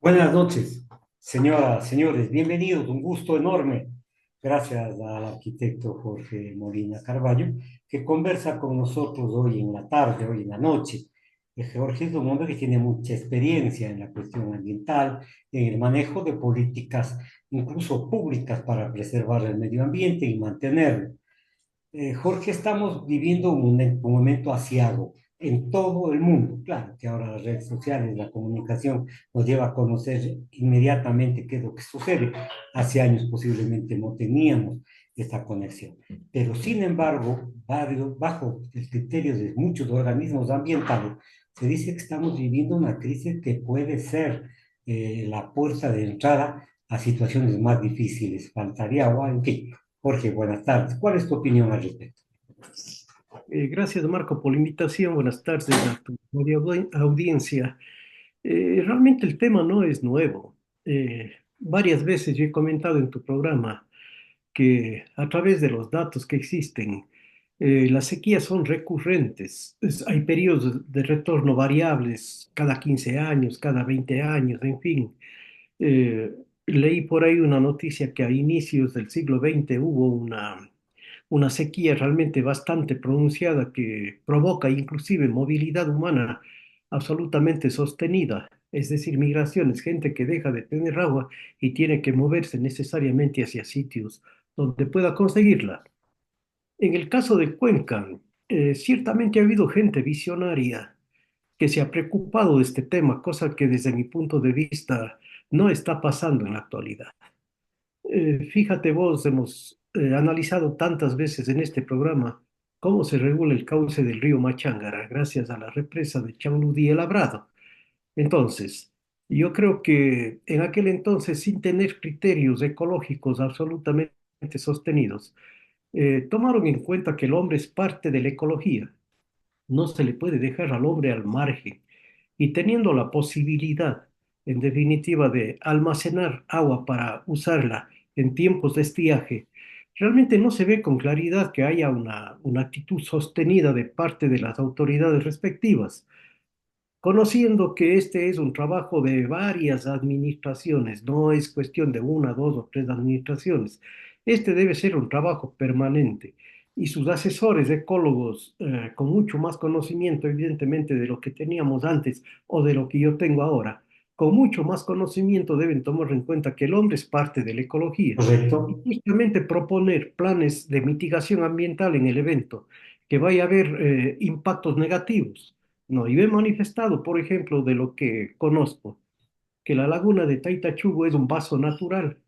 Buenas noches, señoras, señores, bienvenidos, un gusto enorme. Gracias al arquitecto Jorge Molina Carballo, que conversa con nosotros hoy en la tarde, hoy en la noche. Jorge es un hombre que tiene mucha experiencia en la cuestión ambiental, en el manejo de políticas, incluso públicas, para preservar el medio ambiente y mantenerlo. Jorge, estamos viviendo un momento aciago en todo el mundo. Claro que ahora las redes sociales, la comunicación nos lleva a conocer inmediatamente qué es lo que sucede. Hace años posiblemente no teníamos esta conexión. Pero sin embargo, bajo el criterio de muchos organismos ambientales, se dice que estamos viviendo una crisis que puede ser la puerta de entrada a situaciones más difíciles. Faltaría agua, en fin. Jorge, buenas tardes. ¿Cuál es tu opinión al respecto? Gracias, Marco, por la invitación. Buenas tardes a tu audiencia. Realmente el tema no es nuevo. Varias veces yo he comentado en tu programa que a través de los datos que existen, las sequías son recurrentes. Hay periodos de retorno variables cada 15 años, cada 20 años, en fin. Leí por ahí una noticia que a inicios del siglo XX hubo una sequía realmente bastante pronunciada que provoca inclusive movilidad humana absolutamente sostenida, es decir, migraciones, gente que deja de tener agua y tiene que moverse necesariamente hacia sitios donde pueda conseguirla. En el caso de Cuenca, ciertamente ha habido gente visionaria que se ha preocupado de este tema, cosa que desde mi punto de vista no está pasando en la actualidad. Fíjate vos, hemos analizado tantas veces en este programa cómo se regula el cauce del río Machángara gracias a la represa de Chauludí y El Labrado. Entonces, yo creo que en aquel entonces, sin tener criterios ecológicos absolutamente sostenidos, tomaron en cuenta que el hombre es parte de la ecología. No se le puede dejar al hombre al margen. Y teniendo la posibilidad, en definitiva, de almacenar agua para usarla en tiempos de estiaje, realmente no se ve con claridad que haya una actitud sostenida de parte de las autoridades respectivas, conociendo que este es un trabajo de varias administraciones, no es cuestión de una, dos o tres administraciones. Este debe ser un trabajo permanente y sus asesores ecólogos, con mucho más conocimiento, evidentemente, de lo que teníamos antes o de lo que yo tengo ahora, con mucho más conocimiento deben tomar en cuenta que el hombre es parte de la ecología y ¿Correcto? justamente proponer planes de mitigación ambiental en el evento, que vaya a haber impactos negativos. No, y he manifestado, por ejemplo, de lo que conozco, que la laguna de Taitachugo es un vaso natural.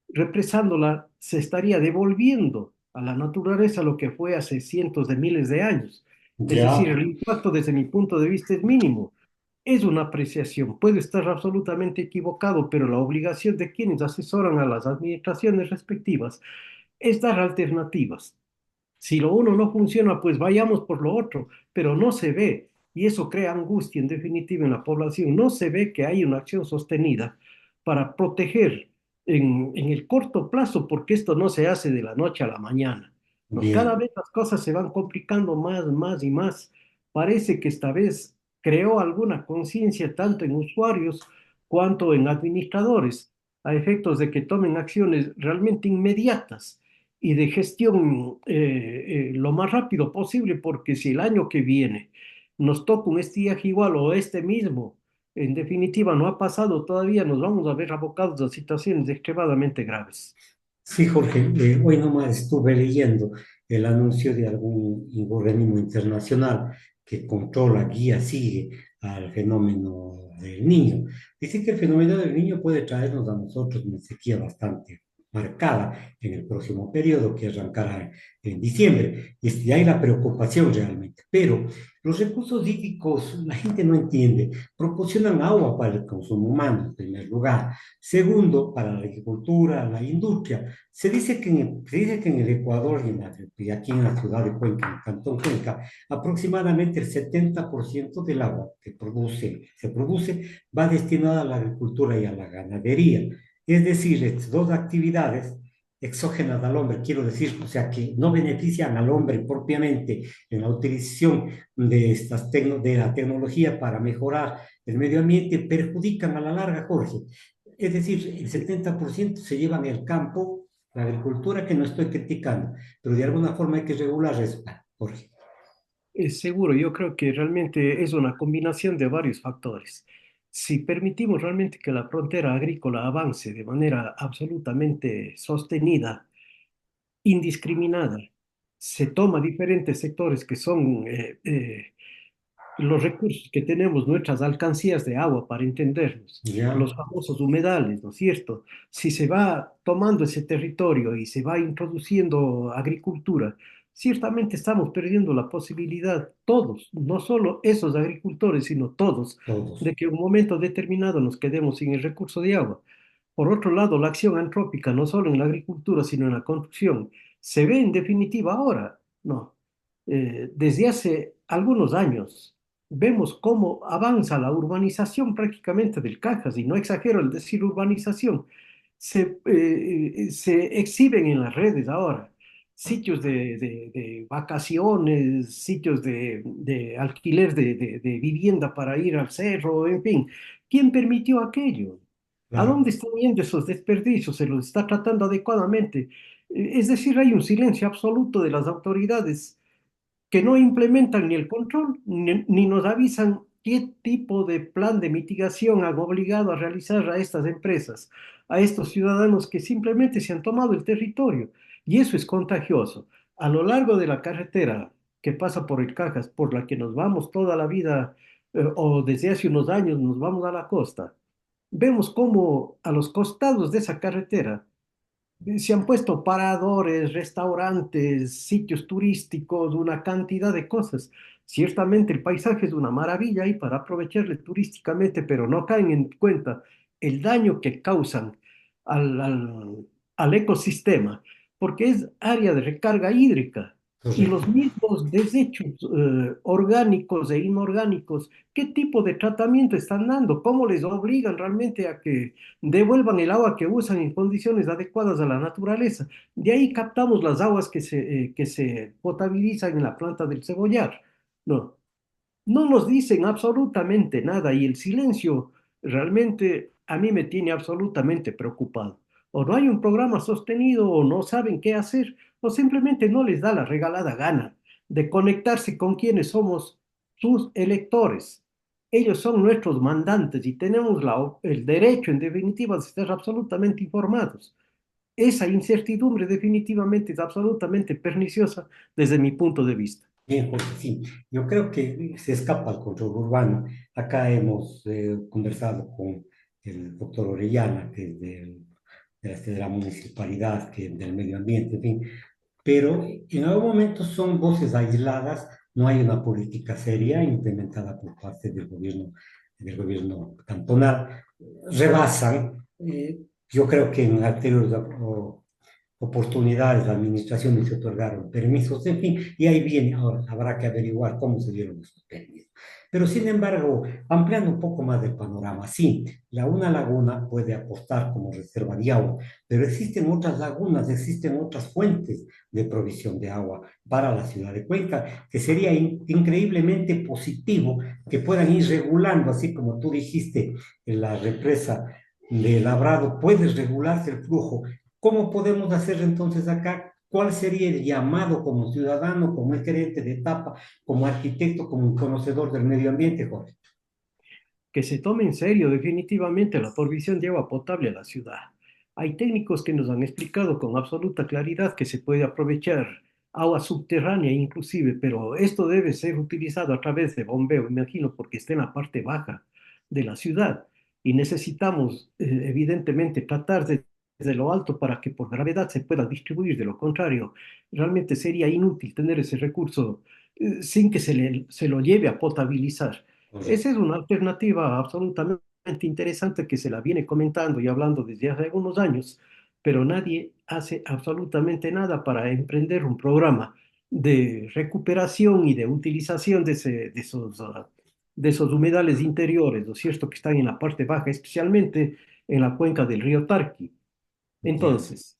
Represándola, se estaría devolviendo a la naturaleza lo que fue hace cientos de miles de años. Es decir, Ya. el impacto desde mi punto de vista es mínimo. Es una apreciación, puede estar absolutamente equivocado, pero la obligación de quienes asesoran a las administraciones respectivas es dar alternativas. Si lo uno no funciona, pues vayamos por lo otro, pero no se ve, y eso crea angustia en definitiva en la población. No se ve que hay una acción sostenida para proteger en el corto plazo, porque esto no se hace de la noche a la mañana. No, cada Bien. vez las cosas se van complicando más, más y más. Parece que esta vez creó alguna conciencia tanto en usuarios cuanto en administradores, a efectos de que tomen acciones realmente inmediatas y de gestión lo más rápido posible, porque si el año que viene nos toca un estiaje igual o este mismo, en definitiva no ha pasado todavía, nos vamos a ver abocados a situaciones extremadamente graves. Sí, Jorge, hoy nomás estuve leyendo el anuncio de algún organismo internacional que controla, guía, sigue al fenómeno del niño. Dice que el fenómeno del niño puede traernos a nosotros una sequía bastante marcada en el próximo periodo que arrancará en diciembre. Y hay la preocupación realmente. Pero los recursos hídricos, la gente no entiende, proporcionan agua para el consumo humano, en primer lugar. Segundo, para la agricultura, la industria. Se dice que en el Ecuador y aquí en la ciudad de Cuenca, en el Cantón Cuenca, aproximadamente el 70% del agua que se produce va destinada a la agricultura y a la ganadería. Es decir, estas dos actividades exógenas al hombre, quiero decir, o sea, que no benefician al hombre propiamente en la utilización de, de la tecnología para mejorar el medio ambiente, perjudican a la larga, Jorge. Es decir, el 70% se llevan el campo, la agricultura, que no estoy criticando, pero de alguna forma hay que regular eso, Jorge. Es seguro, yo creo que realmente es una combinación de varios factores. Si permitimos realmente que la frontera agrícola avance de manera absolutamente sostenida, indiscriminada, se toma diferentes sectores que son los recursos que tenemos, nuestras alcancías de agua, para entendernos, Ya, los famosos humedales, ¿no es cierto? Si se va tomando ese territorio y se va introduciendo agricultura, ciertamente estamos perdiendo la posibilidad, todos, no solo esos agricultores, sino todos, todos, de que en un momento determinado nos quedemos sin el recurso de agua. Por otro lado, la acción antrópica, no solo en la agricultura, sino en la construcción, se ve en definitiva ahora, ¿no? Desde hace algunos años vemos cómo avanza la urbanización prácticamente del Cajas, y no exagero al decir urbanización. Se exhiben en las redes ahora sitios de vacaciones, sitios de alquiler de vivienda para ir al cerro, en fin. ¿Quién permitió aquello? ¿A claro, dónde están yendo esos desperdicios? ¿Se los está tratando adecuadamente? Es decir, hay un silencio absoluto de las autoridades que no implementan ni el control ni nos avisan qué tipo de plan de mitigación han obligado a realizar a estas empresas, a estos ciudadanos que simplemente se han tomado el territorio. Y eso es contagioso. A lo largo de la carretera que pasa por el Cajas, por la que nos vamos toda la vida, o desde hace unos años nos vamos a la costa, vemos cómo a los costados de esa carretera se han puesto paradores, restaurantes, sitios turísticos, una cantidad de cosas. Ciertamente el paisaje es una maravilla y para aprovecharle turísticamente, pero no caen en cuenta el daño que causan al ecosistema, porque es área de recarga hídrica. Y correcto. los mismos desechos orgánicos e inorgánicos, ¿qué tipo de tratamiento están dando? ¿Cómo les obligan realmente a que devuelvan el agua que usan en condiciones adecuadas a la naturaleza? De ahí captamos las aguas que se potabilizan en la planta del cebollar. No, no nos dicen absolutamente nada y el silencio realmente a mí me tiene absolutamente preocupado. O no hay un programa sostenido o no saben qué hacer o simplemente no les da la regalada gana de conectarse con quienes somos sus electores. Ellos son nuestros mandantes y tenemos el derecho, en definitiva, de estar absolutamente informados. Esa incertidumbre definitivamente es absolutamente perniciosa desde mi punto de vista. Bien, Jorge, sí, yo creo que se escapa al control urbano. Acá hemos conversado con el doctor Orellana, que es de la municipalidad, que es del medio ambiente, en fin, pero en algún momento son voces aisladas, no hay una política seria implementada por parte del gobierno cantonal, rebasan, yo creo que en anteriores oportunidades, las administraciones se otorgaron permisos, en fin, y ahí viene, ahora habrá que averiguar cómo se dieron esos permisos. Pero sin embargo, ampliando un poco más del panorama, sí, una laguna puede aportar como reserva de agua, pero existen otras lagunas, existen otras fuentes de provisión de agua para la ciudad de Cuenca, que sería increíblemente positivo que puedan ir regulando, así como tú dijiste, en la represa de Labrado, puedes regularse el flujo. ¿Cómo podemos hacer entonces acá? ¿Cuál sería el llamado como ciudadano, como gerente de etapa, como arquitecto, como un conocedor del medio ambiente, Jorge? Que se tome en serio definitivamente la provisión de agua potable a la ciudad. Hay técnicos que nos han explicado con absoluta claridad que se puede aprovechar agua subterránea inclusive, pero esto debe ser utilizado a través de bombeo, imagino, porque está en la parte baja de la ciudad y necesitamos evidentemente tratar desde lo alto para que por gravedad se pueda distribuir. De lo contrario, realmente sería inútil tener ese recurso sin que se lo lleve a potabilizar. Esa Correcto. es una alternativa absolutamente interesante que se la viene comentando y hablando desde hace algunos años, pero nadie hace absolutamente nada para emprender un programa de recuperación y de utilización de esos humedales interiores, ¿no es cierto?, que están en la parte baja, especialmente en la cuenca del río Tarqui. Ya. Entonces,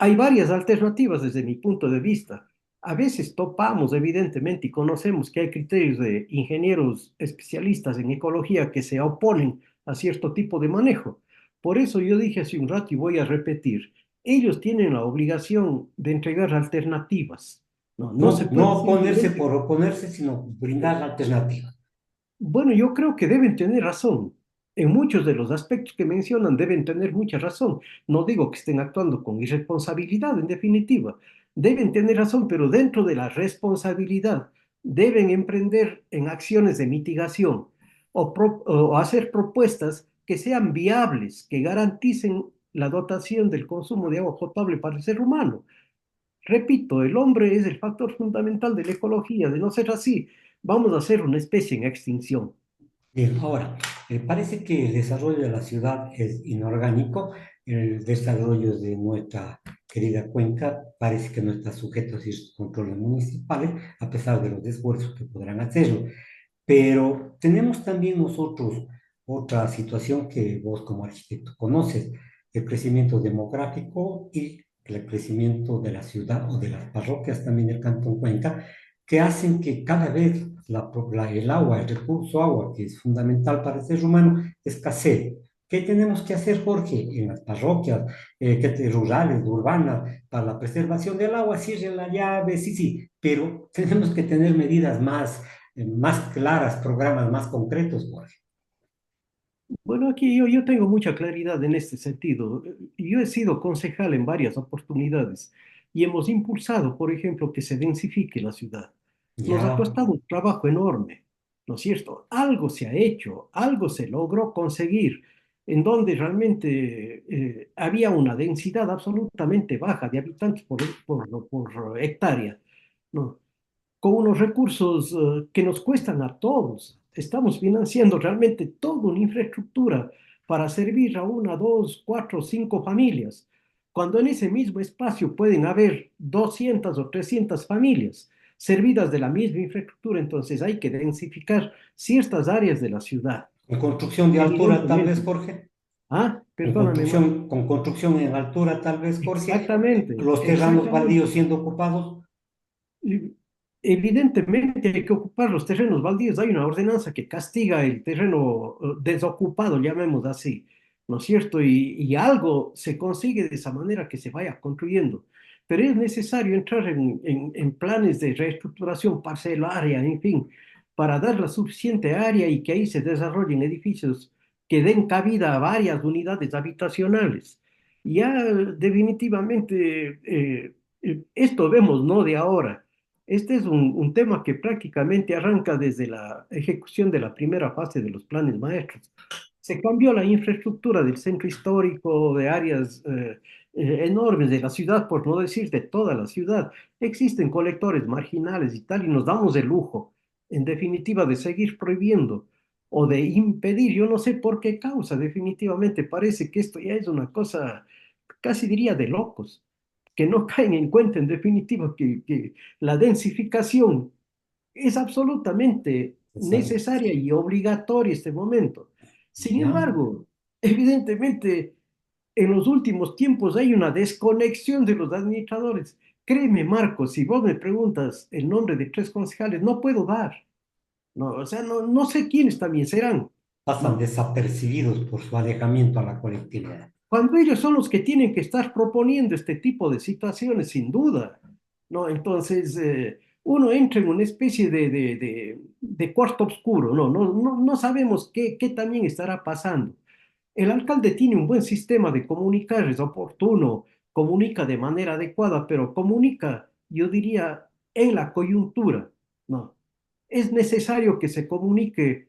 Hay varias alternativas desde mi punto de vista. A veces topamos, evidentemente, y conocemos que hay criterios de ingenieros especialistas en ecología que se oponen a cierto tipo de manejo. Por eso yo dije hace un rato y voy a repetir, ellos tienen la obligación de entregar alternativas. No, no se No, no puede oponerse simplemente. por oponerse, sino brindar la alternativa. Bueno, yo creo que deben tener razón. En muchos de los aspectos que mencionan deben tener mucha razón. No digo que estén actuando con irresponsabilidad, en definitiva. Deben tener razón, pero dentro de la responsabilidad deben emprender en acciones de mitigación o hacer propuestas que sean viables, que garanticen la dotación del consumo de agua potable para el ser humano. Repito, el hombre es el factor fundamental de la ecología. De no ser así, vamos a ser una especie en extinción. Bien, ahora, parece que el desarrollo de la ciudad es inorgánico, el desarrollo de nuestra querida cuenca parece que no está sujeto a ciertos controles municipales, a pesar de los esfuerzos que podrán hacerlo. Pero tenemos también nosotros otra situación que vos como arquitecto conoces, el crecimiento demográfico y el crecimiento de la ciudad o de las parroquias también del Cantón Cuenca, que hacen que cada vez el agua, el recurso agua, que es fundamental para el ser humano, escasee. ¿Qué tenemos que hacer, Jorge, en las parroquias rurales, urbanas, para la preservación del agua? Cierren la llave, sí, sí, pero tenemos que tener medidas más claras, programas más concretos, Jorge. Bueno, aquí yo tengo mucha claridad en este sentido. Yo he sido concejal en varias oportunidades y hemos impulsado, por ejemplo, que se densifique la ciudad. Nos ha Ya, costado un trabajo enorme, ¿no es cierto? Algo se ha hecho, algo se logró conseguir, en donde realmente había una densidad absolutamente baja de habitantes por hectárea, ¿no? Con unos recursos que nos cuestan a todos. Estamos financiando realmente toda una infraestructura para servir a una, dos, cuatro, cinco familias, cuando en ese mismo espacio pueden haber 200 o 300 familias servidas de la misma infraestructura. Entonces hay que densificar ciertas áreas de la ciudad, con construcción de altura tal vez, evidentemente. Jorge, Ah, perdóname, Marco. con construcción en altura tal vez, Jorge, Exactamente, los terrenos exactamente. baldíos siendo ocupados. Y evidentemente hay que ocupar los terrenos baldíos. Hay una ordenanza que castiga el terreno desocupado, llamemos así, ¿no es cierto? Y algo se consigue de esa manera que se vaya construyendo. Pero es necesario entrar en planes de reestructuración parcelaria, en fin, para dar la suficiente área y que ahí se desarrollen edificios que den cabida a varias unidades habitacionales. Ya definitivamente esto vemos no de ahora. Este es un tema que prácticamente arranca desde la ejecución de la primera fase de los planes maestros. Se cambió la infraestructura del centro histórico, de áreas enormes de la ciudad, por no decir de toda la ciudad. Existen colectores marginales y tal, y nos damos el lujo, en definitiva, de seguir prohibiendo o de impedir. Yo no sé por qué causa, definitivamente parece que esto ya es una cosa, casi diría, de locos que no caen en cuenta en definitiva que la densificación es absolutamente Exacto. necesaria y obligatoria en este momento. Sin Ya, embargo, evidentemente, en los últimos tiempos hay una desconexión de los administradores. Créeme, Marcos, si vos me preguntas el nombre de tres concejales, no puedo dar. No, o sea, no sé quiénes también serán. pasan No, desapercibidos por su alejamiento a la colectividad. cuando ellos son los que tienen que estar proponiendo este tipo de situaciones, sin duda, ¿no? Entonces, uno entra en una especie de cuarto oscuro, no sabemos qué también estará pasando. El alcalde tiene un buen sistema de comunicar, es oportuno, comunica de manera adecuada, pero comunica, yo diría, en la coyuntura, ¿no? Es necesario que se comunique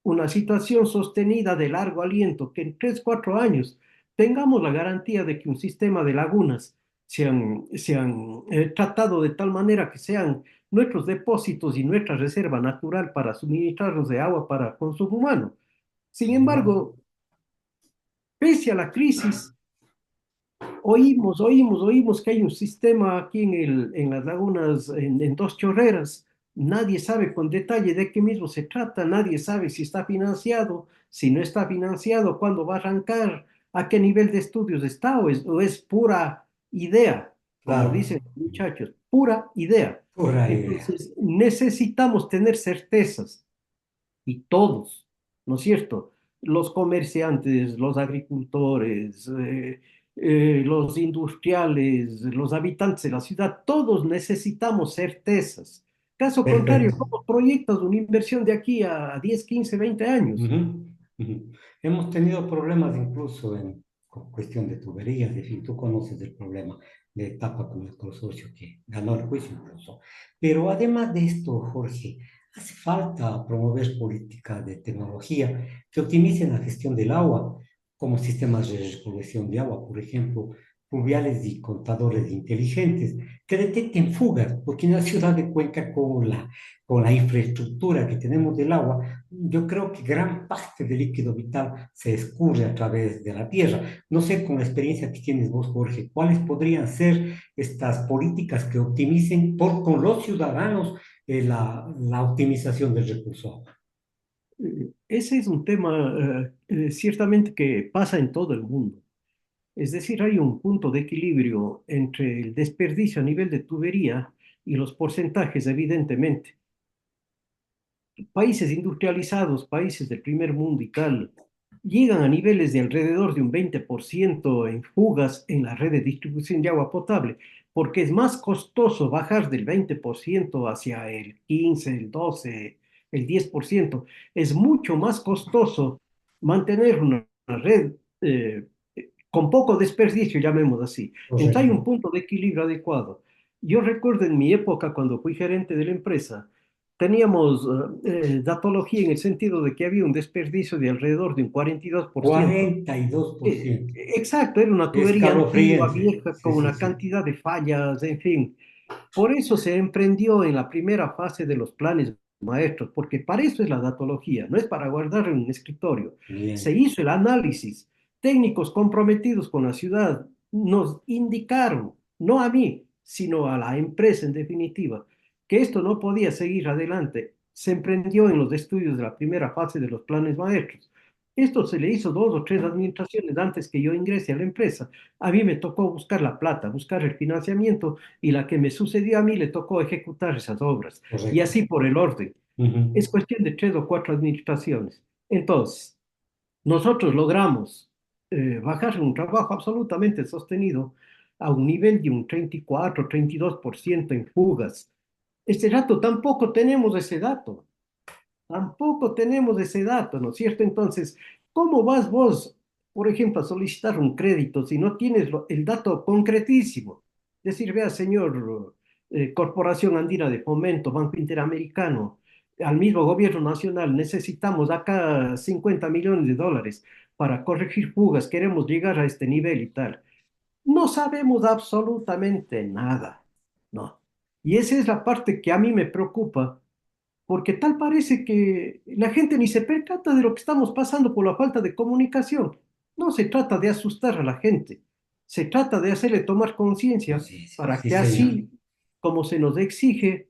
una situación sostenida de largo aliento, que en 3, 4 años tengamos la garantía de que un sistema de lagunas se han tratado de tal manera que sean nuestros depósitos y nuestra reserva natural para suministrarnos de agua para consumo humano. Sin Ya, embargo, pese a la crisis, oímos que hay un sistema aquí en las lagunas, en Dos Chorreras. Nadie sabe con detalle de qué mismo se trata, nadie sabe si está financiado, si no está financiado, cuándo va a arrancar, a qué nivel de estudios está o es pura idea, como Claro, dicen los muchachos, pura idea. pura idea. Entonces, necesitamos tener certezas y todos, ¿no es cierto? Los comerciantes, los agricultores, los industriales, los habitantes de la ciudad, todos necesitamos certezas. Caso contrario, Perfecto. ¿cómo proyectas una inversión de aquí a 10, 15, 20 años? Ujú, ujú. Hemos tenido problemas incluso con cuestión de tuberías, en fin, tú conoces el problema de etapa con el consorcio que ganó el juicio incluso. Pero además de esto, Jorge, hace falta promover políticas de tecnología que optimicen la gestión del agua, como sistemas de recolección de agua, por ejemplo, pluviales y contadores inteligentes, que detecten fugas, porque en la ciudad de Cuenca, con la infraestructura que tenemos del agua, yo creo que gran parte del líquido vital se escurre a través de la tierra. No sé, con la experiencia que tienes vos, Jorge, ¿cuáles podrían ser estas políticas que optimicen con los ciudadanos la optimización del recurso agua? Ese es un tema ciertamente que pasa en todo el mundo. Es decir, hay un punto de equilibrio entre el desperdicio a nivel de tubería y los porcentajes, evidentemente. Países industrializados, países del primer mundo y tal, llegan a niveles de alrededor de un 20% en fugas en la red de distribución de agua potable, porque es más costoso bajar del 20% hacia el 15, el 12, el 10%. Es mucho más costoso mantener una red con poco desperdicio, llamémoslo así. Entonces hay Correcto. un punto de equilibrio adecuado. Yo recuerdo en mi época, cuando fui gerente de la empresa, teníamos datología en el sentido de que había un desperdicio de alrededor de un 42%. 42%. Exacto, era una tubería antigua, Escalofriante. vieja, Sí, con sí, una sí. cantidad de fallas, en fin. Por eso se emprendió en la primera fase de los planes maestros, porque para eso es la datología, no es para guardar en un escritorio. Se Bien. hizo el análisis. Técnicos comprometidos con la ciudad nos indicaron, no a mí, sino a la empresa en definitiva, que esto no podía seguir adelante. Se emprendió en los estudios de la primera fase de los planes maestros. Esto se le hizo dos o tres administraciones antes que yo ingrese a la empresa. A mí me tocó buscar la plata, buscar el financiamiento y la que me sucedió a mí le tocó ejecutar esas obras. Y Correcto. así por el orden. Es Ujú. cuestión de tres o cuatro administraciones. Entonces, nosotros logramos bajar un trabajo absolutamente sostenido a un nivel de un 34, 32% en fugas. Este dato tampoco tenemos ese dato. Tampoco tenemos ese dato, ¿no es cierto? Entonces, ¿cómo vas vos, por ejemplo, a solicitar un crédito si no tienes el dato concretísimo? Decir, vea, señor, Corporación Andina de Fomento, Banco Interamericano, al mismo gobierno nacional, necesitamos acá 50 millones de dólares para corregir fugas, queremos llegar a este nivel y tal. No sabemos absolutamente nada, ¿no? Y esa es la parte que a mí me preocupa porque tal parece que la gente ni se percata de lo que estamos pasando por la falta de comunicación. No se trata de asustar a la gente, se trata de hacerle tomar conciencia Conciencia. para Sí, que señor. así, como se nos exige,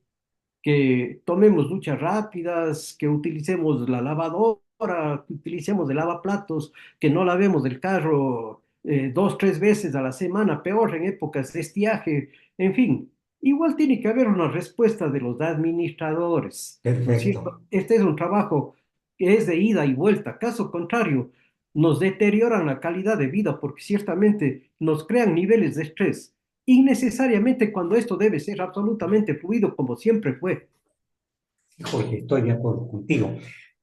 que tomemos duchas rápidas, que utilicemos la lavadora, que utilicemos el lavaplatos, que no lavemos el carro dos, tres veces a la semana, peor en épocas de estiaje, en fin. Igual tiene que haber una respuesta de los administradores, ¿no es Perfecto. cierto? Este es un trabajo que es de ida y vuelta. Caso contrario, nos deterioran la calidad de vida porque ciertamente nos crean niveles de estrés innecesariamente cuando esto debe ser absolutamente fluido como siempre fue. Sí, Jorge, estoy de acuerdo contigo.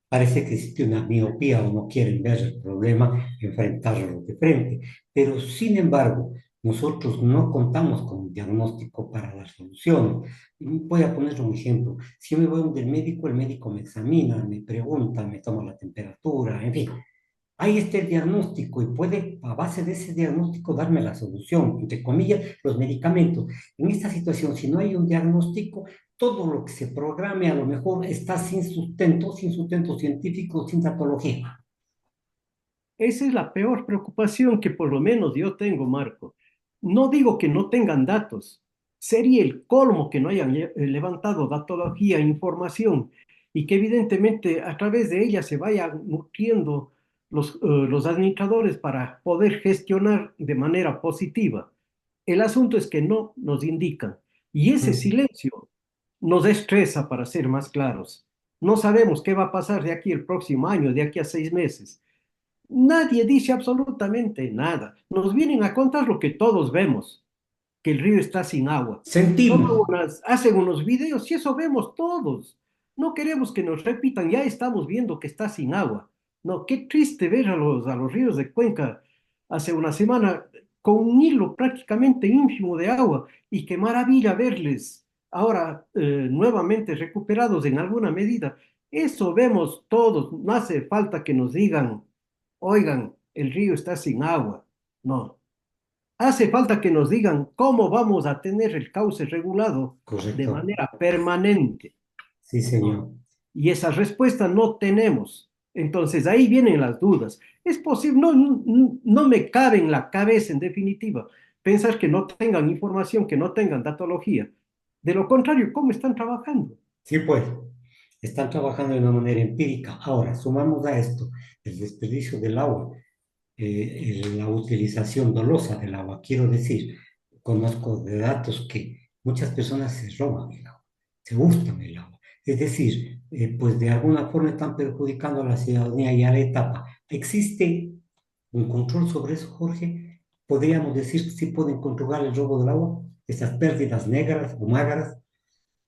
Parece que existe una miopía o no quieren ver el problema, enfrentarlo de frente. Pero, sin embargo, nosotros no contamos con un diagnóstico para la solución. Voy a poner un ejemplo. Si yo me voy donde el médico me examina, me pregunta, me toma la temperatura, en fin. Ahí está el diagnóstico y puede, a base de ese diagnóstico, darme la solución, entre comillas, los medicamentos. En esta situación, si no hay un diagnóstico, todo lo que se programe a lo mejor está sin sustento científico, sin patología. Esa es la peor preocupación que por lo menos yo tengo, Marco. No digo que no tengan datos. Sería el colmo que no hayan levantado datología, información, y que evidentemente a través de ella se vayan nutriendo los administradores para poder gestionar de manera positiva. El asunto es que no nos indican. Y ese Mm. silencio nos estresa, para ser más claros. No sabemos qué va a pasar de aquí el próximo año, de aquí a 6 meses. Nadie dice absolutamente nada. Nos vienen a contar lo que todos vemos, que el río está sin agua. Sentimos. Hacen unos videos y eso vemos todos. No queremos que nos repitan, ya estamos viendo que está sin agua. No, qué triste ver a los ríos de Cuenca hace una semana con un hilo prácticamente ínfimo de agua y qué maravilla verles ahora nuevamente recuperados en alguna medida. Eso vemos todos, no hace falta que nos digan, oigan, el río está sin agua. No, hace falta que nos digan cómo vamos a tener el cauce regulado de Correcto. manera permanente, Sí, ¿no? señor. Y esa respuesta no tenemos. Entonces ahí vienen las dudas. Es posible, no me cabe en la cabeza, en definitiva, pensar que no tengan información, que no tengan datología. De lo contrario, ¿cómo están trabajando? Sí, pues. Están trabajando de una manera empírica. Ahora, sumamos a esto el desperdicio del agua, la utilización dolosa del agua. Quiero decir, conozco de datos que muchas personas se roban el agua, se gustan el agua. Es decir, pues de alguna forma están perjudicando a la ciudadanía y a la etapa. ¿Existe un control sobre eso, Jorge? ¿Podríamos decir que sí pueden controlar el robo del agua? Esas pérdidas negras o magras.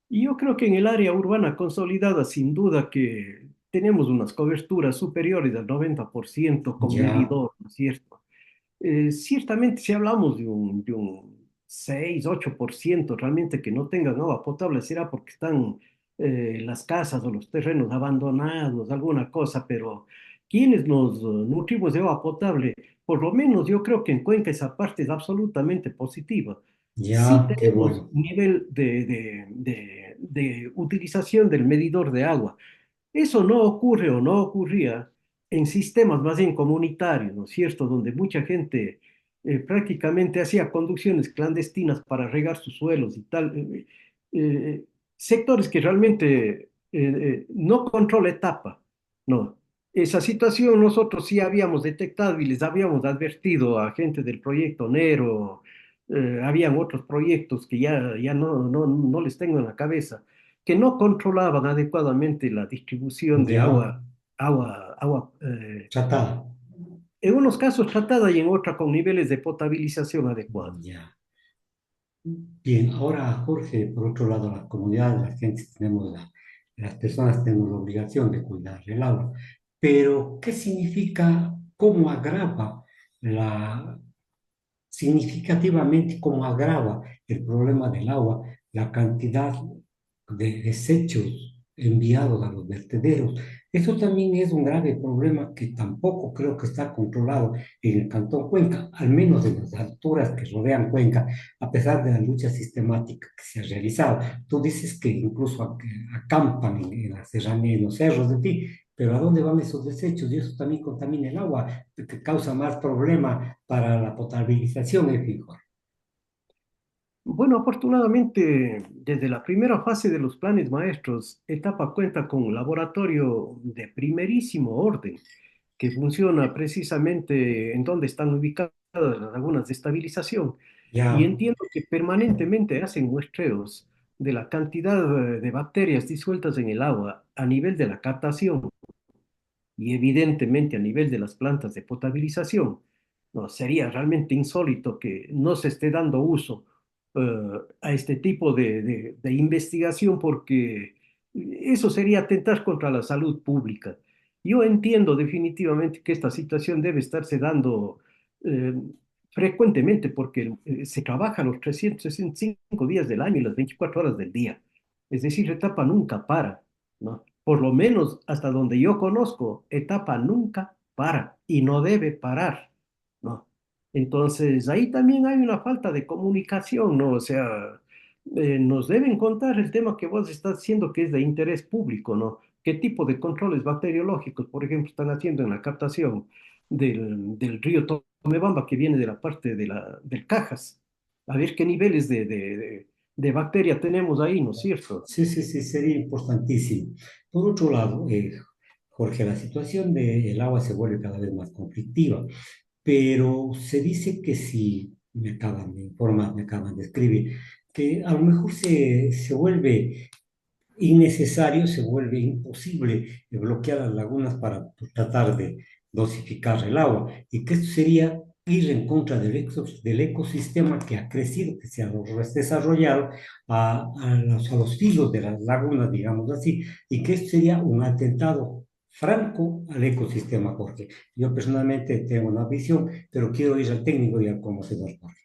Y yo creo que en el área urbana consolidada, sin duda que tenemos unas coberturas superiores al 90% con Ya, medidor, ¿no es cierto? Ciertamente, si hablamos de un 6, 8% realmente que no tengan agua potable, será porque están las casas o los terrenos abandonados, alguna cosa, pero quienes nos nutrimos de agua potable, por lo menos yo creo que en Cuenca esa parte es absolutamente positiva. Sí ya, qué tenemos bueno. nivel de utilización del medidor de agua. Eso no ocurre o no ocurría en sistemas más bien comunitarios, ¿no es cierto? Donde mucha gente prácticamente hacía conducciones clandestinas para regar sus suelos y tal. Sectores que realmente no controla etapa, ¿no? Esa situación nosotros sí habíamos detectado y les habíamos advertido a gente del proyecto Nero, habían otros proyectos que ya no les tengo en la cabeza que no controlaban adecuadamente la distribución de Ya, agua, tratada. en unos casos tratada y en otros con niveles de potabilización adecuados. Ya. Bien, ahora Jorge, por otro lado, la comunidad, la gente, las personas tenemos la obligación de cuidar el agua, pero ¿qué significa, cómo agrava la, significativamente cómo agrava el problema del agua la cantidad de desechos enviados a los vertederos? Eso también es un grave problema que tampoco creo que está controlado en el Cantón Cuenca, al menos en las alturas que rodean Cuenca, a pesar de la lucha sistemática que se ha realizado. Tú dices que incluso acampan en la serranía, en los cerros, de ti, pero ¿a dónde van esos desechos? Y eso también contamina el agua, que causa más problema para la potabilización, fijo. Bueno, afortunadamente, desde la primera fase de los planes maestros, Etapa cuenta con un laboratorio de primerísimo orden que funciona precisamente en donde están ubicadas las lagunas de estabilización. Y Ya, entiendo que permanentemente hacen muestreos de la cantidad de bacterias disueltas en el agua a nivel de la captación y evidentemente a nivel de las plantas de potabilización. No, sería realmente insólito que no se esté dando uso a este tipo de investigación porque eso sería atentar contra la salud pública. Yo entiendo definitivamente que esta situación debe estarse dando eh, frecuentemente porque se trabaja los 365 días del año y las 24 horas del día. Es decir, etapa nunca para, ¿no? Por lo menos hasta donde yo conozco, etapa nunca para y no debe parar, ¿no? Entonces, ahí también hay una falta de comunicación, ¿no? O sea, nos deben contar el tema que vos estás haciendo que es de interés público, ¿no? ¿Qué tipo de controles bacteriológicos, por ejemplo, están haciendo en la captación del río Tomebamba que viene de la parte del Cajas? A ver qué niveles de bacteria tenemos ahí, ¿no es cierto? sí, sí, sí, sería importantísimo. Por otro lado, Jorge, la situación del agua se vuelve cada vez más conflictiva, pero se dice que si me informan, me acaban de escribir, que a lo mejor se vuelve innecesario, se vuelve imposible bloquear las lagunas para tratar de dosificar el agua, y que esto sería ir en contra del ecosistema que ha crecido, que se ha desarrollado a los filos de las lagunas, digamos así, y que esto sería un atentado franco al ecosistema, Jorge. Yo personalmente tengo una visión, pero quiero ir al técnico y al conocedor, Jorge.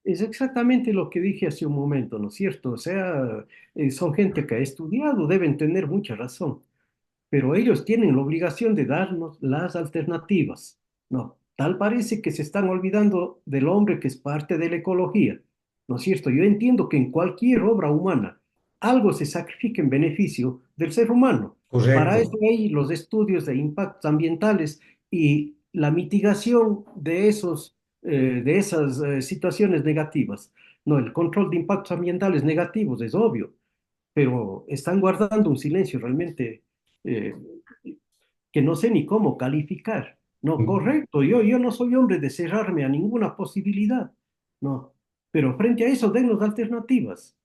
Es exactamente lo que dije hace un momento, ¿no es cierto? O sea, son gente que ha estudiado, deben tener mucha razón, pero ellos tienen la obligación de darnos las alternativas. No, tal parece que se están olvidando del hombre que es parte de la ecología, ¿no es cierto? Yo entiendo que en cualquier obra humana algo se sacrifica en beneficio del ser humano. Para eso Correcto. hay los estudios de impactos ambientales y la mitigación de esas situaciones negativas. No, el control de impactos ambientales negativos es obvio, pero están guardando un silencio realmente eh, que no sé ni cómo calificar. No, correcto, yo no soy hombre de cerrarme a ninguna posibilidad, no, pero frente a eso dennos alternativas.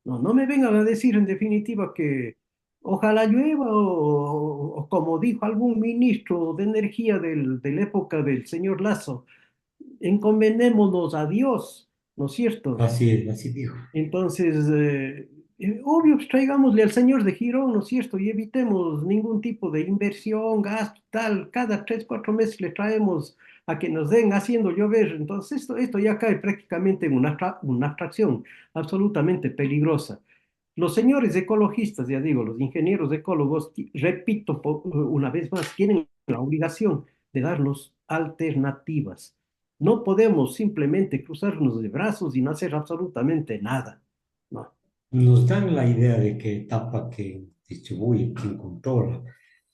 No, no me vengan a decir en definitiva que ojalá llueva o como dijo algún ministro de energía de la época del señor Lazo, encomendémonos a Dios, ¿no es cierto? Así dijo. Entonces, obvio, pues, traigámosle al señor de Girón, ¿no es cierto? Y evitemos ningún tipo de inversión, gasto, tal. Cada 3, 4 meses le traemos a que nos den haciendo llover. Entonces, esto ya cae prácticamente en una abstracción absolutamente peligrosa. Los señores ecologistas, ya digo, los ingenieros ecólogos, repito una vez más, tienen la obligación de darnos alternativas. No podemos simplemente cruzarnos de brazos y no hacer absolutamente nada. No. Nos dan la idea de que etapa que distribuye, quien controla,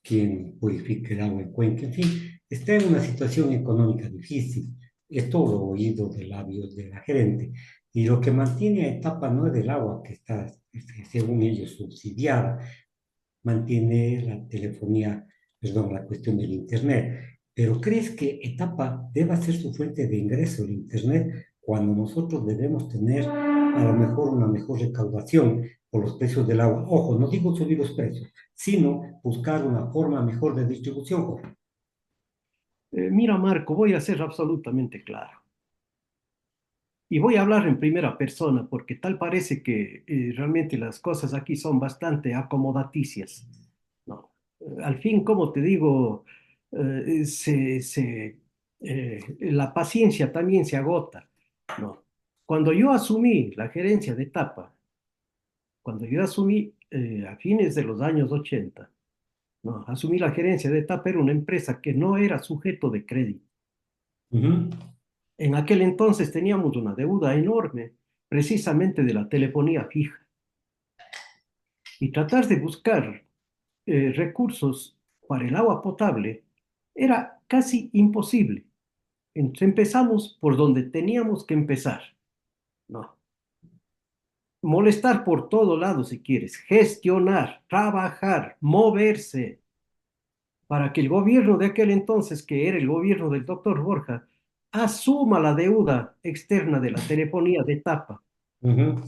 quien purifica el agua en Cuenca, en fin, está en una situación económica difícil. Es todo oído de labios de la gerente. Y lo que mantiene a etapa no es el agua, que está, según ellos, subsidiada, mantiene la telefonía, perdón, la cuestión del Internet. Pero ¿crees que etapa deba ser su fuente de ingreso el Internet cuando nosotros debemos tener a lo mejor una mejor recaudación por los precios del agua? Ojo, no digo subir los precios, sino buscar una forma mejor de distribución, Jorge. Mira, Marco, voy a ser absolutamente claro. Y voy a hablar en primera persona porque tal parece que realmente las cosas aquí son bastante acomodaticias. No. Al fin, como te digo, la paciencia también se agota. No. Cuando yo asumí la gerencia de etapa, cuando yo asumí a fines de los años 80, no, asumí la gerencia de etapa, era una empresa que no era sujeto de crédito. Ujú. En aquel entonces teníamos una deuda enorme, precisamente de la telefonía fija, y tratar de buscar recursos para el agua potable era casi imposible. Entonces empezamos por donde teníamos que empezar. No, molestar por todo lado si quieres, gestionar, trabajar, moverse, para que el gobierno de aquel entonces, que era el gobierno del doctor Borja, asuma la deuda externa de la telefonía de etapa. Ujú.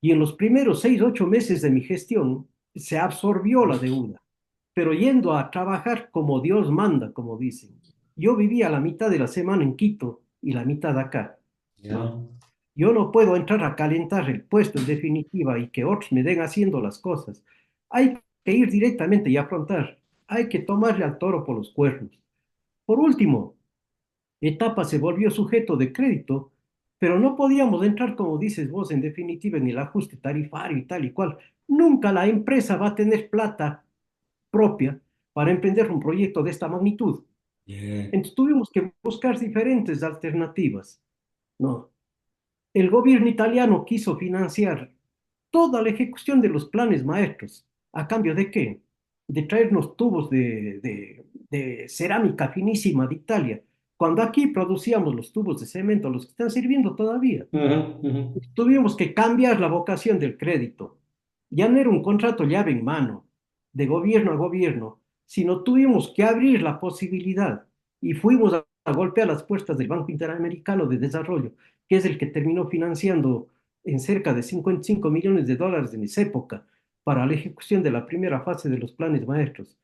Y en los primeros 6, 8 meses de mi gestión se absorbió la deuda, pero yendo a trabajar como Dios manda, como dicen. Yo vivía la mitad de la semana en Quito y la mitad acá. No, Ya. yo no puedo entrar a calentar el puesto en definitiva y que otros me den haciendo las cosas. Hay que ir directamente y afrontar. Hay que tomarle al toro por los cuernos. Por último, Etapa se volvió sujeto de crédito, pero no podíamos entrar, como dices vos, en definitiva, en el ajuste tarifario y tal y cual. Nunca la empresa va a tener plata propia para emprender un proyecto de esta magnitud. Bien. Entonces tuvimos que buscar diferentes alternativas. No, el gobierno italiano quiso financiar toda la ejecución de los planes maestros. ¿A cambio de qué? De traernos tubos de cerámica finísima de Italia, cuando aquí producíamos los tubos de cemento, los que están sirviendo todavía. Ujú, ujú. Tuvimos que cambiar la vocación del crédito. Ya no era un contrato llave en mano, de gobierno a gobierno, sino tuvimos que abrir la posibilidad y fuimos golpea las puertas del Banco Interamericano de Desarrollo, que es el que terminó financiando en cerca de 55 millones de dólares en esa época para la ejecución de la primera fase de los planes maestros.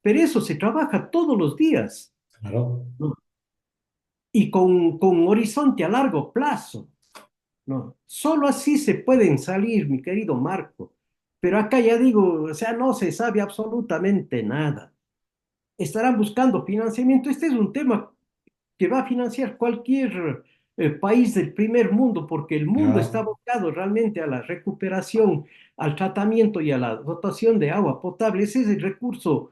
Pero eso se trabaja todos los días, Claro, ¿no? Y con horizonte a largo plazo, ¿no? Solo así se pueden salir, mi querido Marco. Pero acá ya digo, o sea, no se sabe absolutamente nada. Estarán buscando financiamiento. Este es un tema que va a financiar cualquier país del primer mundo, porque el mundo está ya, abocado realmente a la recuperación, al tratamiento y a la dotación de agua potable. Ese es el recurso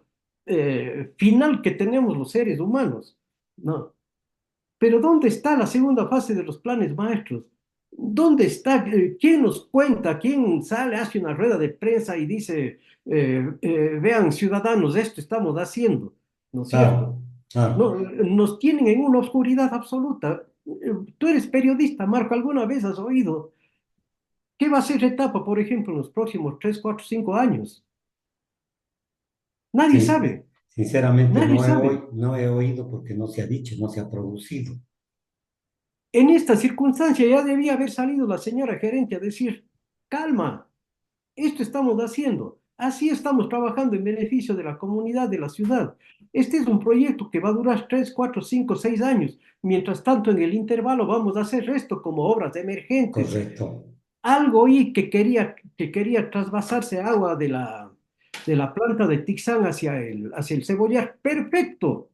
final que tenemos los seres humanos, ¿no? Pero ¿dónde está la segunda fase de los planes maestros? ¿Dónde está? ¿Quién nos cuenta? ¿Quién sale, hace una rueda de prensa y dice, vean, ciudadanos, esto estamos haciendo? ¿No es cierto? claro, claro. No, nos tienen en una oscuridad absoluta. Tú eres periodista, Marco, ¿alguna vez has oído qué va a ser etapa, por ejemplo, en los próximos 3, 4, 5 años? Nadie Sin- sabe, Sinceramente nadie sabe. no he oído porque no se ha dicho, no se ha producido. En esta circunstancia ya debía haber salido la señora gerente a decir, calma, esto estamos haciendo, así estamos trabajando en beneficio de la comunidad de la ciudad. Este es un proyecto que va a durar 3, 4, 5, 6 años. Mientras tanto, en el intervalo vamos a hacer esto como obras emergentes. Correcto. Algo ahí que quería trasvasarse agua de la planta de Tixán hacia el Cebollar. Perfecto,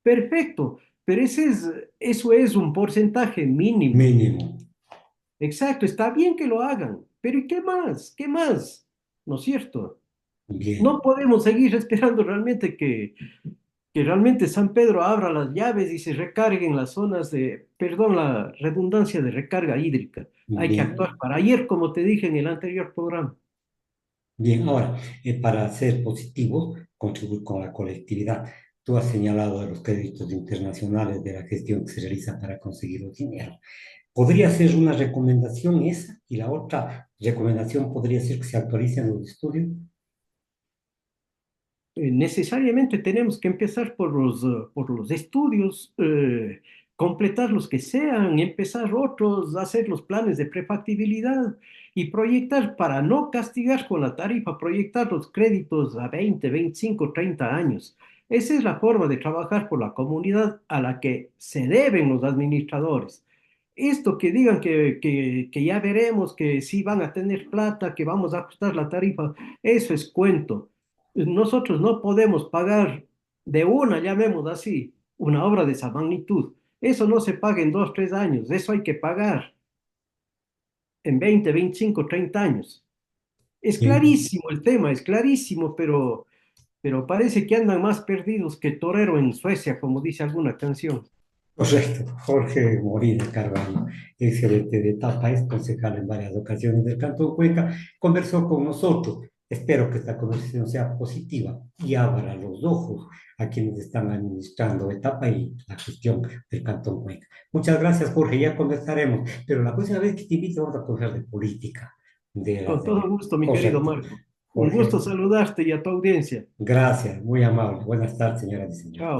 perfecto. Pero eso es un porcentaje mínimo. Mínimo. Exacto, está bien que lo hagan, pero ¿y qué más? ¿Qué más? ¿No es cierto? No Bien, podemos seguir esperando realmente que realmente San Pedro abra las llaves y se recarguen las zonas de, perdón, la redundancia de recarga hídrica. Hay que actuar bien. para ayer, como te dije en el anterior programa. Bien, ahora, para ser positivos, contribuir con la colectividad. Tú has señalado de los créditos internacionales de la gestión que se realiza para conseguir los dinero. ¿Podría ser una recomendación esa? Y la otra recomendación podría ser que se actualicen los estudios. Necesariamente tenemos que empezar por los estudios, completar los que sean, empezar otros, hacer los planes de prefactibilidad y proyectar para no castigar con la tarifa, proyectar los créditos a 20, 25, 30 años. Esa es la forma de trabajar por la comunidad a la que se deben los administradores. Esto que digan que ya veremos, que sí van a tener plata, que vamos a ajustar la tarifa, eso es cuento. Nosotros no podemos pagar de una, llamemos así, una obra de esa magnitud. Eso no se paga en 2, 3 años, eso hay que pagar en 20, 25, 30 años. Es Bien, clarísimo el tema, es clarísimo, pero parece que andan más perdidos que torero en Suecia, como dice alguna canción. correcto. Jorge Molina Carvalho, excelente de etapa, es concejal en varias ocasiones del Cantón Cuenca, conversó con nosotros. Espero que esta conversación sea positiva y abra los ojos a quienes están administrando etapa y la gestión del Cantón Cuenca. Muchas gracias, Jorge. Ya conversaremos, pero la próxima vez que te invito vamos a conversar de política, de Con las todo de... gusto, mi querido Correcto. Marco. Un gusto Jorge, saludarte y a tu audiencia. gracias, muy amable. Buenas tardes, señoras y señores. Chao.